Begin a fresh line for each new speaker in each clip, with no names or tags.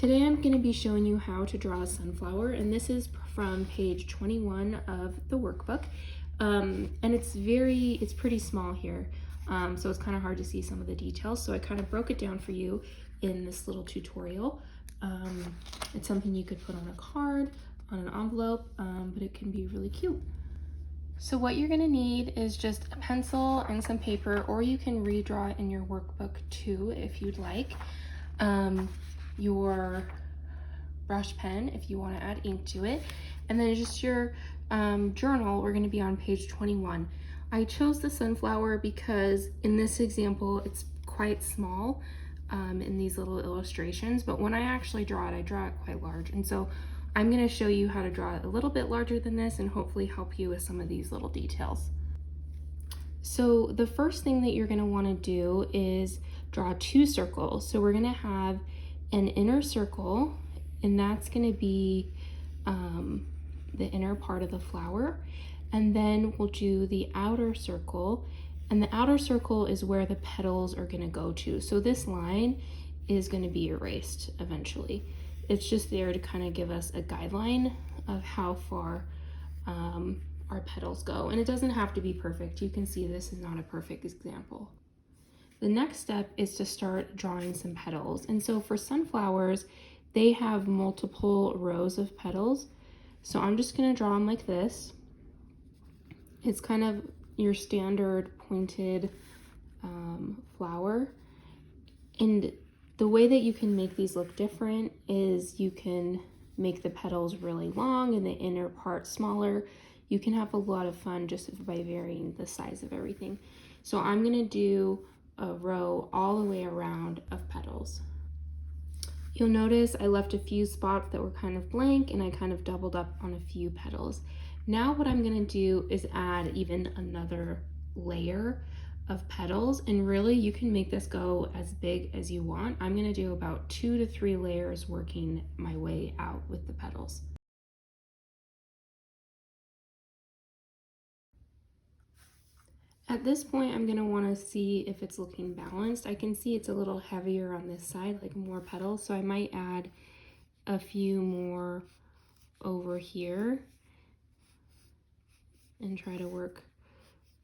Today I'm going to be showing you how to draw a sunflower, and this is from page 21 of the workbook. And it's pretty small here, so it's kind of hard to see some of the details, so I kind of broke it down for you in this little tutorial. It's something you could put on a card, on an envelope, but it can be really cute. So what you're going to need is just a pencil and some paper, or you can redraw it in your workbook too if you'd like. Your brush pen if you want to add ink to it, and then just your journal. We're going to be on page 21. I chose the sunflower because in this example it's quite small in these little illustrations, but when I actually draw it, I draw it quite large, and so I'm going to show you how to draw it a little bit larger than this and hopefully help you with some of these little details. So the first thing that you're going to want to do is draw two circles. So we're going to have an inner circle, and that's going to be the inner part of the flower, and then we'll do the outer circle, and the outer circle is where the petals are going to go to. So this line is going to be erased eventually. It's just there to kind of give us a guideline of how far our petals go, and it doesn't have to be perfect. You can see this is not a perfect example. The next step is to start drawing some petals. And so for sunflowers, they have multiple rows of petals. So I'm just going to draw them like this. It's kind of your standard pointed flower. And the way that you can make these look different is you can make the petals really long and the inner part smaller. You can have a lot of fun just by varying the size of everything. So I'm going to do a row all the way around of petals. You'll notice I left a few spots that were kind of blank, and I kind of doubled up on a few petals. Now what I'm going to do is add even another layer of petals, and really you can make this go as big as you want. I'm going to do about 2 to 3 layers, working my way out with the petals. At this point, I'm going to want to see if it's looking balanced. I can see it's a little heavier on this side, like more petals, so I might add a few more over here and try to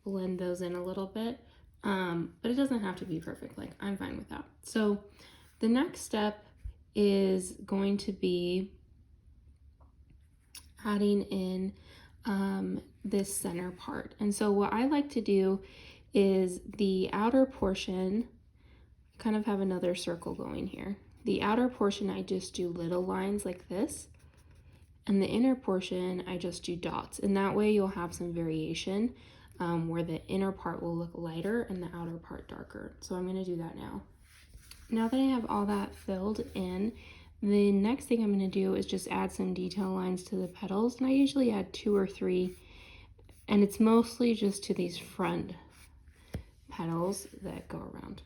blend those in a little bit. But it doesn't have to be perfect. Like, I'm fine with that. So the next step is going to be adding in this center part. And so what I like to do is the outer portion, kind of have another circle going here. The outer portion, I just do little lines like this, and the inner portion, I just do dots. And that way you'll have some variation where the inner part will look lighter and the outer part darker. So I'm going to do that now. Now that I have all that filled in, the next thing I'm going to do is just add some detail lines to the petals, and I usually add 2 or 3, and it's mostly just to these front petals that go around.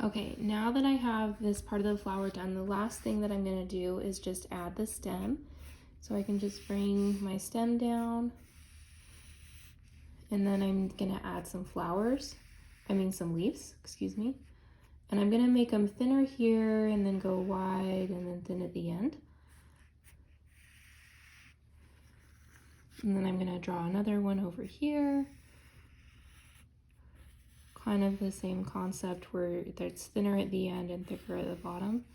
Okay, now that I have this part of the flower done, the last thing that I'm going to do is just add the stem. So I can just bring my stem down, and then I'm going to add some some leaves, excuse me. And I'm going to make them thinner here and then go wide and then thin at the end. And then I'm going to draw another one over here. Kind of the same concept where it's thinner at the end and thicker at the bottom.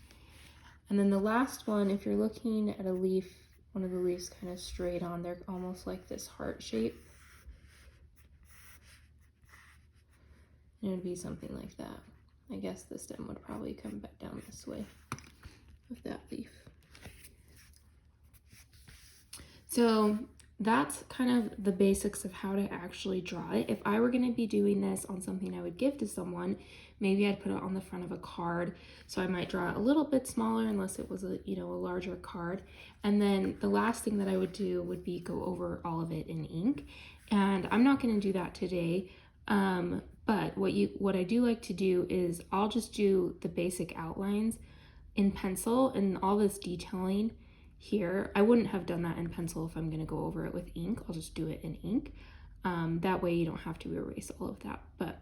And then the last one, if you're looking at a leaf, one of the leaves kind of straight on, they're almost like this heart shape. And it would be something like that. I guess the stem would probably come back down this way with that leaf. So that's kind of the basics of how to actually draw it. If I were going to be doing this on something I would give to someone, maybe I'd put it on the front of a card. So I might draw it a little bit smaller unless it was a larger card. And then the last thing that I would do would be go over all of it in ink. And I'm not going to do that today. But what I do like to do is I'll just do the basic outlines in pencil, and all this detailing here. I wouldn't have done that in pencil if I'm going to go over it with ink. I'll just do it in ink. That way you don't have to erase all of that. But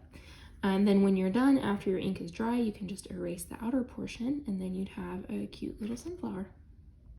And then when you're done, after your ink is dry, you can just erase the outer portion, and then you'd have a cute little sunflower.